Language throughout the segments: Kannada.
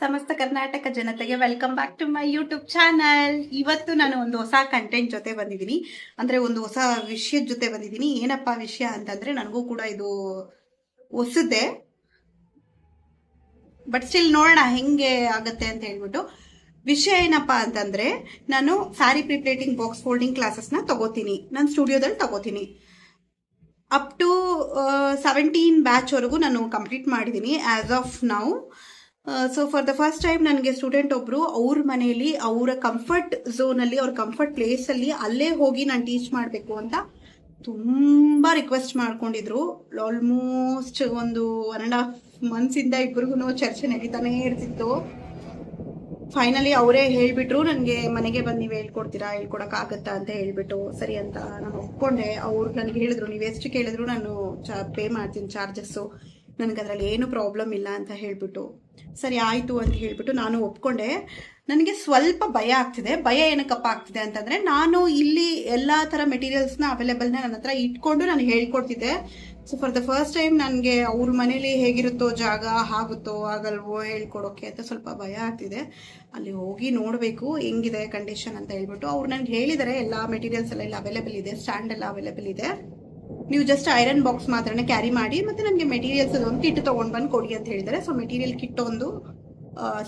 ಸಮಸ್ತ ಕರ್ನಾಟಕ ಜನತೆಗೆ welcome back to my YouTube channel. ಇವತ್ತು ನಾನು ಒಂದು ಹೊಸ ಕಂಟೆಂಟ್ ಜೊತೆ ಬಂದಿದ್ದೀನಿ, ಅಂದ್ರೆ ಒಂದು ಹೊಸ ವಿಷಯದ ಜೊತೆ ಬಂದಿದ್ದೀನಿ. ಏನಪ್ಪ ವಿಷಯ ಅಂತಂದ್ರೆ ನನಗೂ ಕೂಡ ಇದು ಹೊಸದೆ, ಬಟ್ ಸ್ಟಿಲ್ ನೋಡೋಣ ಹೆಂಗೆ ಆಗತ್ತೆ ಅಂತ ಹೇಳ್ಬಿಟ್ಟು. ವಿಷಯ ಏನಪ್ಪಾ ಅಂತಂದ್ರೆ, ನಾನು ಸ್ಯಾರಿ ಪ್ರಿಪ್ಲೇಟಿಂಗ್ ಬಾಕ್ಸ್ ಫೋಲ್ಡಿಂಗ್ ಕ್ಲಾಸಸ್ನ ತಗೋತೀನಿ, ನನ್ನ ಸ್ಟುಡಿಯೋದಲ್ಲಿ ತಗೋತೀನಿ. ಅಪ್ ಟು 17 ಬ್ಯಾಚ್ವರೆಗೂ ನಾನು ಕಂಪ್ಲೀಟ್ ಮಾಡಿದ್ದೀನಿ as of now. So for the first time ನನಗೆ ಸ್ಟೂಡೆಂಟ್ ಒಬ್ರು ಅವ್ರ ಮನೆಯಲ್ಲಿ ಅವರ ಕಂಫರ್ಟ್ ಝೋನಲ್ಲಿ, ಅವ್ರ ಕಂಫರ್ಟ್ ಪ್ಲೇಸಲ್ಲಿ ಅಲ್ಲೇ ಹೋಗಿ ನಾನು ಟೀಚ್ ಮಾಡಬೇಕು ಅಂತ ತುಂಬ ರಿಕ್ವೆಸ್ಟ್ ಮಾಡ್ಕೊಂಡಿದ್ರು. ಆಲ್ಮೋಸ್ಟ್ ಒಂದು 1.5 ಮಂತ್ಸಿಂದ ಇಬ್ಬರಿಗೂ ಚರ್ಚೆ ನಡೀತಾನೆ ಇರ್ತಿತ್ತು. ಫೈನಲಿ ಅವರೇ ಹೇಳ್ಬಿಟ್ರು, ನನಗೆ ಮನೆಗೆ ಬಂದು ನೀವು ಹೇಳ್ಕೊಡ್ತೀರಾ, ಹೇಳ್ಕೊಡಕ್ಕಾಗತ್ತಾ ಅಂತ ಹೇಳ್ಬಿಟ್ಟು. ಸರಿ ಅಂತ ನಾನು ಒಪ್ಕೊಂಡೆ. ಅವ್ರು ನನಗೆ ಹೇಳಿದ್ರು, ನೀವು ಎಷ್ಟು ಕೇಳಿದ್ರು ನಾನು ಪೇ ಮಾಡ್ತೀನಿ ಚಾರ್ಜಸ್ಸು, ನನಗೆ ಅದರಲ್ಲಿ ಏನು ಪ್ರಾಬ್ಲಮ್ ಇಲ್ಲ ಅಂತ ಹೇಳ್ಬಿಟ್ಟು. ಸರಿ ಆಯಿತು ಅಂತ ಹೇಳ್ಬಿಟ್ಟು ನಾನು ಒಪ್ಕೊಂಡೆ. ನನಗೆ ಸ್ವಲ್ಪ ಭಯ ಆಗ್ತಿದೆ. ಭಯ ಏನಕ್ಕಪ್ಪ ಆಗ್ತಿದೆ ಅಂತಂದರೆ, ನಾನು ಇಲ್ಲಿ ಎಲ್ಲ ಥರ ಮೆಟೀರಿಯಲ್ಸ್ನ ಅವೈಲೇಬಲ್ನ ನನ್ನ ಹತ್ರ ಇಟ್ಕೊಂಡು ನಾನು ಹೇಳ್ಕೊಡ್ತಿದ್ದೆ. So for the first time ನನಗೆ ಅವ್ರ ಮನೇಲಿ ಹೇಗಿರುತ್ತೋ ಜಾಗ, ಆಗುತ್ತೋ ಆಗಲ್ವೋ ಹೇಳ್ಕೊಡೋಕೆ ಅಂತ ಸ್ವಲ್ಪ ಭಯ ಆಗ್ತಿದೆ. ಅಲ್ಲಿ ಹೋಗಿ ನೋಡಬೇಕು ಹೆಂಗಿದೆ ಕಂಡೀಷನ್ ಅಂತ ಹೇಳ್ಬಿಟ್ಟು. ಅವ್ರು ನನಗೆ ಹೇಳಿದ್ದಾರೆ ಎಲ್ಲ ಮೆಟೀರಿಯಲ್ಸ್ ಎಲ್ಲ ಅವೈಲೇಬಲ್ ಇದೆ, ಸ್ಟ್ಯಾಂಡ್ ಎಲ್ಲ ಅವೈಲೇಬಲ್ ಇದೆ, ನೀವು ಜಸ್ಟ್ ಐರನ್ ಬಾಕ್ಸ್ ಮಾತ್ರನೇ ಕ್ಯಾರಿ ಮಾಡಿ, ಮತ್ತು ನನಗೆ ಮೆಟೀರಿಯಲ್ಸ್ ಒಂದು ಕಿಟ್ ತೊಗೊಂಡು ಬಂದು ಕೊಡಿ ಅಂತ ಹೇಳಿದ್ದಾರೆ. ಸೊ ಮೆಟೀರಿಯಲ್ ಕಿಟ್ ಒಂದು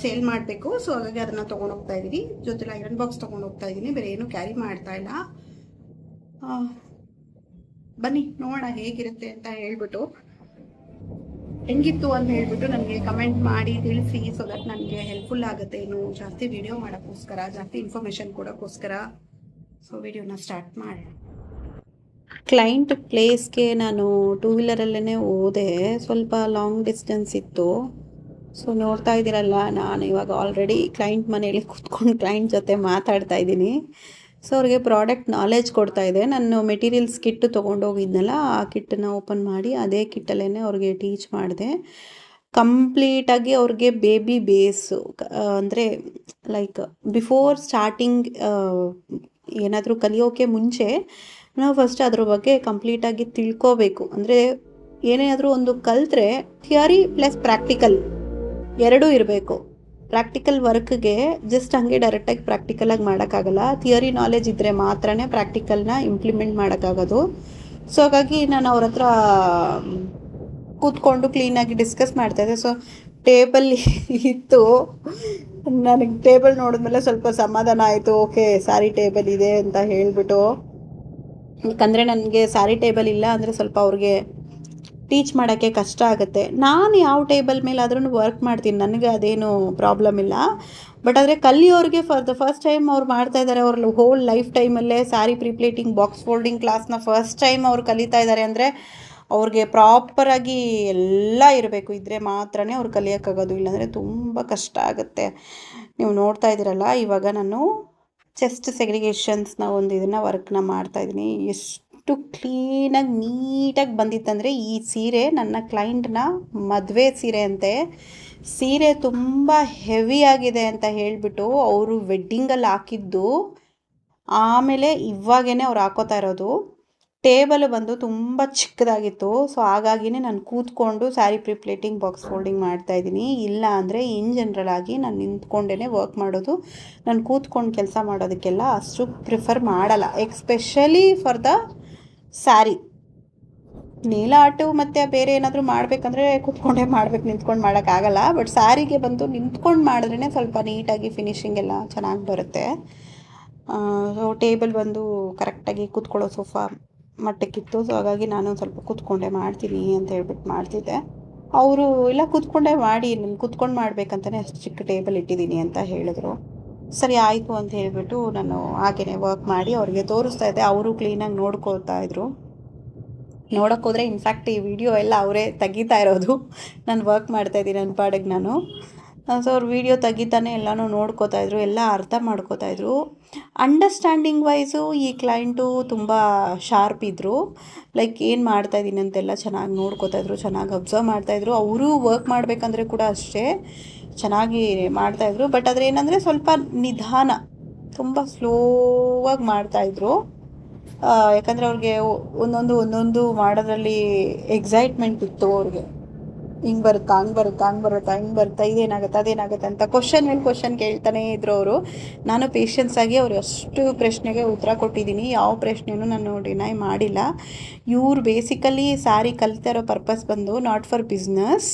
ಸೇಲ್ ಮಾಡಬೇಕು. ಸೊ ಹಾಗಾಗಿ ಅದನ್ನು ತೊಗೊಂಡು ಹೋಗ್ತಾ ಇದ್ದೀನಿ, ಜೊತೆಲಿ ಐರನ್ ಬಾಕ್ಸ್ ತೊಗೊಂಡು ಹೋಗ್ತಾ ಇದ್ದೀನಿ, ಬೇರೆ ಏನು ಕ್ಯಾರಿ ಮಾಡ್ತಾ ಇಲ್ಲ. ಬನ್ನಿ ನೋಡೋಣ ಹೇಗಿರುತ್ತೆ ಅಂತ ಹೇಳ್ಬಿಟ್ಟು. ಹೆಂಗಿತ್ತು ಅಂತ ಹೇಳ್ಬಿಟ್ಟು ನನಗೆ ಕಮೆಂಟ್ ಮಾಡಿ ತಿಳಿಸಿ, ಸೊ ದಟ್ ನನಗೆ ಹೆಲ್ಪ್ಫುಲ್ ಆಗುತ್ತೆ ಇನ್ನು ಜಾಸ್ತಿ ವಿಡಿಯೋ ಮಾಡೋಕ್ಕೋಸ್ಕರ, ಜಾಸ್ತಿ ಇನ್ಫಾರ್ಮೇಷನ್ ಕೊಡೋಕ್ಕೋಸ್ಕರ. ಸೊ ವಿಡಿಯೋನ ಸ್ಟಾರ್ಟ್ ಮಾಡೋಣ. ಕ್ಲೈಂಟ್ ಪ್ಲೇಸ್ಗೆ ನಾನು 2 ವೀಲರಲ್ಲೇ ಹೋದೆ. ಸ್ವಲ್ಪ ಲಾಂಗ್ ಡಿಸ್ಟೆನ್ಸ್ ಇತ್ತು. ಸೊ ನೋಡ್ತಾ ಇದ್ದೀರಲ್ಲ, ನಾನು ಇವಾಗ ಆಲ್ರೆಡಿ ಕ್ಲೈಂಟ್ ಮನೆಯಲ್ಲಿ ಕೂತ್ಕೊಂಡು ಕ್ಲೈಂಟ್ ಜೊತೆ ಮಾತಾಡ್ತಾ ಇದ್ದೀನಿ. ಸೊ ಅವ್ರಿಗೆ ಪ್ರಾಡಕ್ಟ್ ನಾಲೆಜ್ ಕೊಡ್ತಾ ಇದೆ. ನಾನು ಮೆಟೀರಿಯಲ್ಸ್ ಕಿಟ್ ತೊಗೊಂಡೋಗಿದ್ನಲ್ಲ, ಆ ಕಿಟ್ಟನ್ನು ಓಪನ್ ಮಾಡಿ ಅದೇ ಕಿಟ್ಟಲ್ಲೇ ಅವ್ರಿಗೆ ಟೀಚ್ ಮಾಡಿದೆ. ಕಂಪ್ಲೀಟಾಗಿ ಅವ್ರಿಗೆ ಬೇಬಿ ಬೇಸು, ಅಂದರೆ ಲೈಕ್ ಬಿಫೋರ್ ಸ್ಟಾರ್ಟಿಂಗ್ ಏನಾದರೂ ಕಲಿಯೋಕ್ಕೆ ಮುಂಚೆ ನಾವು ಫಸ್ಟ್ ಅದ್ರ ಬಗ್ಗೆ ಕಂಪ್ಲೀಟಾಗಿ ತಿಳ್ಕೋಬೇಕು. ಅಂದರೆ ಏನಾದರೂ ಒಂದು ಕಲಿತ್ರೆ ಥಿಯರಿ ಪ್ಲಸ್ ಪ್ರಾಕ್ಟಿಕಲ್ ಎರಡೂ ಇರಬೇಕು. ಪ್ರಾಕ್ಟಿಕಲ್ ವರ್ಕ್ಗೆ ಜಸ್ಟ್ ಹಂಗೆ ಡೈರೆಕ್ಟಾಗಿ ಪ್ರಾಕ್ಟಿಕಲಾಗಿ ಮಾಡೋಕ್ಕಾಗಲ್ಲ. ಥಿಯರಿ ನಾಲೆಜ್ ಇದ್ದರೆ ಮಾತ್ರನೇ ಪ್ರಾಕ್ಟಿಕಲ್ನ ಇಂಪ್ಲಿಮೆಂಟ್ ಮಾಡೋಕ್ಕಾಗೋದು. ಸೊ ಹಾಗಾಗಿ ನಾನು ಅವ್ರ ಹತ್ರ ಕೂತ್ಕೊಂಡು ಕ್ಲೀನಾಗಿ ಡಿಸ್ಕಸ್ ಮಾಡ್ತಾಯಿದ್ದೆ. ಸೊ ಟೇಬಲ್ ಇತ್ತು, ನನಗೆ ಟೇಬಲ್ ನೋಡಿದ್ಮೇಲೆ ಸ್ವಲ್ಪ ಸಮಾಧಾನ ಆಯಿತು. ಓಕೆ, ಸ್ಯಾರಿ ಟೇಬಲ್ ಇದೆ ಅಂತ ಹೇಳಿಬಿಟ್ಟು. ಯಾಕಂದರೆ ನನಗೆ ಸ್ಯಾರಿ ಟೇಬಲ್ ಇಲ್ಲ ಅಂದರೆ ಸ್ವಲ್ಪ ಅವ್ರಿಗೆ ಟೀಚ್ ಮಾಡೋಕ್ಕೆ ಕಷ್ಟ ಆಗುತ್ತೆ. ನಾನು ಯಾವ ಟೇಬಲ್ ಮೇಲಾದ್ರೂ ವರ್ಕ್ ಮಾಡ್ತೀನಿ, ನನಗೆ ಅದೇನು ಪ್ರಾಬ್ಲಮ್ ಇಲ್ಲ. ಬಟ್ ಆದರೆ ಕಲಿಯೋರಿಗೆ ಫಾರ್ ದ ಫಸ್ಟ್ ಟೈಮ್ ಅವ್ರು ಮಾಡ್ತಾ ಇದ್ದಾರೆ, ಅವ್ರ ಹೋಲ್ ಲೈಫ್ ಟೈಮಲ್ಲೇ ಸ್ಯಾರಿ ಪ್ರಿಪ್ಲೇಟಿಂಗ್ ಬಾಕ್ಸ್ ಫೋಲ್ಡಿಂಗ್ ಕ್ಲಾಸ್ನ ಫಸ್ಟ್ ಟೈಮ್ ಅವ್ರು ಕಲಿತಾ ಇದ್ದಾರೆ ಅಂದರೆ ಅವ್ರಿಗೆ ಪ್ರಾಪರಾಗಿ ಎಲ್ಲ ಇರಬೇಕು, ಇದ್ದರೆ ಮಾತ್ರನೇ ಅವ್ರು ಕಲಿಯೋಕ್ಕಾಗೋದು. ಇಲ್ಲಾಂದರೆ ತುಂಬ ಕಷ್ಟ ಆಗುತ್ತೆ. ನೀವು ನೋಡ್ತಾ ಇದ್ದೀರಲ್ಲ, ಇವಾಗ ನಾನು ಚೆಸ್ಟ್ ಸೆಗ್ರಿಗೇಷನ್ಸ್ನ ಒಂದು ಇದನ್ನು ವರ್ಕ್ನ ಮಾಡ್ತಾಯಿದ್ದೀನಿ. ಎಷ್ಟು ಕ್ಲೀನಾಗಿ ನೀಟಾಗಿ ಬಂದಿತ್ತಂದರೆ, ಈ ಸೀರೆ ನನ್ನ ಕ್ಲೈಂಟ್ನ ಮದುವೆ ಸೀರೆ ಅಂತೆ. ಸೀರೆ ತುಂಬ ಹೆವಿಯಾಗಿದೆ ಅಂತ ಹೇಳಿಬಿಟ್ಟು ಅವರು ವೆಡ್ಡಿಂಗಲ್ಲಿ ಹಾಕಿದ್ದು, ಆಮೇಲೆ ಇವಾಗೇ ಅವ್ರು ಹಾಕೋತಾ ಇರೋದು. ಟೇಬಲ್ ಬಂದು ತುಂಬ ಚಿಕ್ಕದಾಗಿತ್ತು. ಸೊ ಹಾಗಾಗಿನೇ ನಾನು ಕೂತ್ಕೊಂಡು ಸ್ಯಾರಿ ಪ್ರಿಪ್ಲೇಟಿಂಗ್ ಬಾಕ್ಸ್ ಫೋಲ್ಡಿಂಗ್ ಮಾಡ್ತಾಯಿದ್ದೀನಿ. ಇಲ್ಲ ಅಂದರೆ ಇನ್ ಜನರಲ್ ಆಗಿ ನಾನು ನಿಂತ್ಕೊಂಡೇ ವರ್ಕ್ ಮಾಡೋದು. ನಾನು ಕೂತ್ಕೊಂಡು ಕೆಲಸ ಮಾಡೋದಕ್ಕೆಲ್ಲ ಅಷ್ಟು ಪ್ರಿಫರ್ ಮಾಡಲ್ಲ, especially for the sari. Nail art ಮತ್ತು ಬೇರೆ ಏನಾದರೂ ಮಾಡಬೇಕಂದ್ರೆ ಕೂತ್ಕೊಂಡೇ ಮಾಡಬೇಕು, ನಿಂತ್ಕೊಂಡು ಮಾಡೋಕ್ಕಾಗಲ್ಲ. ಬಟ್ ಸ್ಯಾರಿಗೆ ಬಂದು ನಿಂತ್ಕೊಂಡು ಮಾಡಿದ್ರೇ ಸ್ವಲ್ಪ ನೀಟಾಗಿ ಫಿನಿಶಿಂಗ್ ಎಲ್ಲ ಚೆನ್ನಾಗಿ ಬರುತ್ತೆ. ಸೊ ಟೇಬಲ್ ಬಂದು ಕರೆಕ್ಟಾಗಿ ಕೂತ್ಕೊಳ್ಳೋ ಸೋಫಾ ಮಟ್ಟಕ್ಕಿತ್ತು. ಸೊ ಹಾಗಾಗಿ ನಾನು ಸ್ವಲ್ಪ ಕೂತ್ಕೊಂಡೆ ಮಾಡ್ತೀನಿ ಅಂತ ಹೇಳ್ಬಿಟ್ಟು ಮಾಡ್ತಿದ್ದೆ. ಅವರು ಇಲ್ಲ ಕೂತ್ಕೊಂಡೇ ಮಾಡಿ, ನಾನು ಕೂತ್ಕೊಂಡು ಮಾಡಬೇಕಂತಲೇ ಅಷ್ಟು ಚಿಕ್ಕ ಟೇಬಲ್ ಇಟ್ಟಿದ್ದೀನಿ ಅಂತ ಹೇಳಿದ್ರು. ಸರಿ ಆಯಿತು ಅಂತ ಹೇಳಿಬಿಟ್ಟು ನಾನು ಹಾಗೇ ವರ್ಕ್ ಮಾಡಿ ಅವ್ರಿಗೆ ತೋರಿಸ್ತಾ ಇದ್ದೆ. ಅವರು ಕ್ಲೀನಾಗಿ ನೋಡ್ಕೊಳ್ತಾ ಇದ್ರು. ನೋಡೋಕ್ಕೋದ್ರೆ ಇನ್ಫ್ಯಾಕ್ಟ್ ಈ ವಿಡಿಯೋ ಎಲ್ಲ ಅವರೇ ತೆಗಿತಾ ಇರೋದು. ನಾನು ವರ್ಕ್ ಮಾಡ್ತಾಯಿದ್ದೀನಿ ನನ್ನ ಪಾಡಿಗೆ ನಾನು. ಸೊ ಅವ್ರು ವೀಡಿಯೋ ತೆಗಿತಾನೆ ಎಲ್ಲನೂ ನೋಡ್ಕೋತಾಯಿದ್ರು, ಎಲ್ಲ ಅರ್ಥ ಮಾಡ್ಕೋತಾಯಿದ್ರು. ಅಂಡರ್ಸ್ಟ್ಯಾಂಡಿಂಗ್ ವೈಸು ಈ ಕ್ಲೈಂಟು ತುಂಬ ಶಾರ್ಪ್ ಇದ್ದರು. ಲೈಕ್ ಏನು ಮಾಡ್ತಾಯಿದ್ದೀನಿ ಅಂತೆಲ್ಲ ಚೆನ್ನಾಗಿ ನೋಡ್ಕೋತಾಯಿದ್ರು, ಚೆನ್ನಾಗಿ ಅಬ್ಸರ್ವ್ ಮಾಡ್ತಾಯಿದ್ರು. ಅವರು ವರ್ಕ್ ಮಾಡಬೇಕಂದ್ರೆ ಕೂಡ ಅಷ್ಟೇ ಚೆನ್ನಾಗಿ ಮಾಡ್ತಾಯಿದ್ರು. ಬಟ್ ಆದರೆ ಏನಂದರೆ ಸ್ವಲ್ಪ ನಿಧಾನ, ತುಂಬ ಸ್ಲೋವಾಗಿ ಮಾಡ್ತಾಯಿದ್ರು. ಯಾಕಂದರೆ ಅವ್ರಿಗೆ ಒಂದೊಂದು ಮಾಡೋದ್ರಲ್ಲಿ ಎಕ್ಸೈಟ್ಮೆಂಟ್ ಇತ್ತು ಅವ್ರಿಗೆ. ಹಿಂಗೆ ಬರುತ್ತಾ ಹಂಗೆ ಬರುತ್ತಾ ಹಂಗೆ ಬರುತ್ತಾ ಹಿಂಗೆ ಬರುತ್ತಾ ಇದೇನಾಗುತ್ತೆ ಅದೇನಾಗುತ್ತೆ ಅಂತ ಕ್ವಶನ್ ಮೇಲೆ ಕ್ವಶನ್ ಕೇಳ್ತಾನೇ ಇದ್ರು ಅವರು. ನಾನು ಪೇಷನ್ಸ್ ಆಗಿ ಅವ್ರು ಅಷ್ಟು ಪ್ರಶ್ನೆಗೆ ಉತ್ತರ ಕೊಟ್ಟಿದ್ದೀನಿ, ಯಾವ ಪ್ರಶ್ನೆನೂ ನಾನು ಡಿನೈ ಮಾಡಿಲ್ಲ. ಇವ್ರು ಬೇಸಿಕಲಿ ಸ್ಯಾರಿ ಕಲಿತಾ ಇರೋ ಪರ್ಪಸ್ ಬಂದು not for business,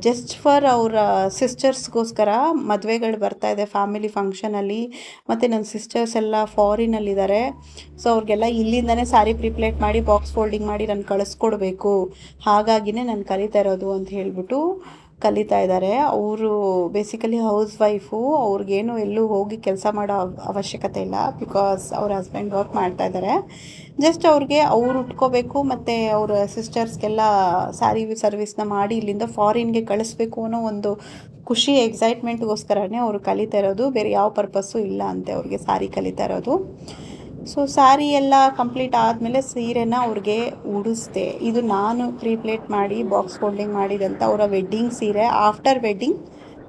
just for ಅವರ ಸಿಸ್ಟರ್ಸ್ಗೋಸ್ಕರ. ಮದುವೆಗಳು ಬರ್ತಾಯಿದೆ ಫ್ಯಾಮಿಲಿ ಫಂಕ್ಷನಲ್ಲಿ, ಮತ್ತು ನನ್ನ ಸಿಸ್ಟರ್ಸ್ ಎಲ್ಲ ಫಾರಿನಲ್ಲಿದ್ದಾರೆ. ಸೊ ಅವ್ರಿಗೆಲ್ಲ ಇಲ್ಲಿಂದನೇ ಸ್ಯಾರಿ ಪ್ರಿಪ್ಲೇಟ್ ಮಾಡಿ ಬಾಕ್ಸ್ ಫೋಲ್ಡಿಂಗ್ ಮಾಡಿ ನಾನು ಕಳಿಸ್ಕೊಡ್ಬೇಕು, ಹಾಗಾಗಿನೇ ನಾನು ಕಲಿತಾ ಇರೋದು ಅಂತ ಹೇಳ್ಬಿಟ್ಟು ಕಲಿತಾ ಇದ್ದಾರೆ. ಅವರು ಬೇಸಿಕಲಿ ಹೌಸ್ ವೈಫು, ಅವ್ರಿಗೇನು ಎಲ್ಲೂ ಹೋಗಿ ಕೆಲಸ ಮಾಡೋ ಅವಶ್ಯಕತೆ ಇಲ್ಲ, ಬಿಕಾಸ್ ಅವ್ರ ಹಸ್ಬೆಂಡ್ ವರ್ಕ್ ಮಾಡ್ತಾ ಇದ್ದಾರೆ. ಜಸ್ಟ್ ಅವ್ರಿಗೆ ಅವ್ರು ಉಟ್ಕೋಬೇಕು ಮತ್ತು ಅವರ ಸಿಸ್ಟರ್ಸ್ಗೆಲ್ಲ ಸ್ಯಾರಿ ಸರ್ವಿಸ್ನ ಮಾಡಿ ಇಲ್ಲಿಂದ ಫಾರಿನ್ಗೆ ಕಳಿಸ್ಬೇಕು ಅನ್ನೋ ಒಂದು ಖುಷಿ ಎಕ್ಸೈಟ್ಮೆಂಟ್ಗೋಸ್ಕರನೇ ಅವರು ಕಲಿತಾ ಇರೋದು, ಬೇರೆ ಯಾವ ಪರ್ಪಸ್ಸು ಇಲ್ಲ ಅಂತೆ ಅವ್ರಿಗೆ ಸ್ಯಾರಿ ಕಲಿತಾ ಇರೋದು. ಸೊ ಸ್ಯಾರಿ ಎಲ್ಲ ಕಂಪ್ಲೀಟ್ ಆದಮೇಲೆ ಸೀರೆನ ಅವ್ರಿಗೆ ಉಡಿಸ್ದೆ. ಇದು ನಾನು ಪ್ರೀಪ್ಲೇಟ್ ಮಾಡಿ ಬಾಕ್ಸ್ ಫೋಲ್ಡಿಂಗ್ ಮಾಡಿದಂಥ ಅವರ ವೆಡ್ಡಿಂಗ್ ಸೀರೆ. ಆಫ್ಟರ್ ವೆಡ್ಡಿಂಗ್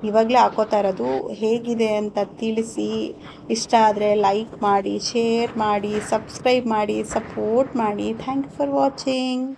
ಇವಾಗಲೇ ಹಾಕೋತಾ ಇರೋದು. ಹೇಗಿದೆ ಅಂತ ತಿಳಿಸಿ. ಇಷ್ಟ ಆದರೆ ಲೈಕ್ ಮಾಡಿ, ಶೇರ್ ಮಾಡಿ, ಸಬ್ಸ್ಕ್ರೈಬ್ ಮಾಡಿ, ಸಪೋರ್ಟ್ ಮಾಡಿ. Thank you for watching.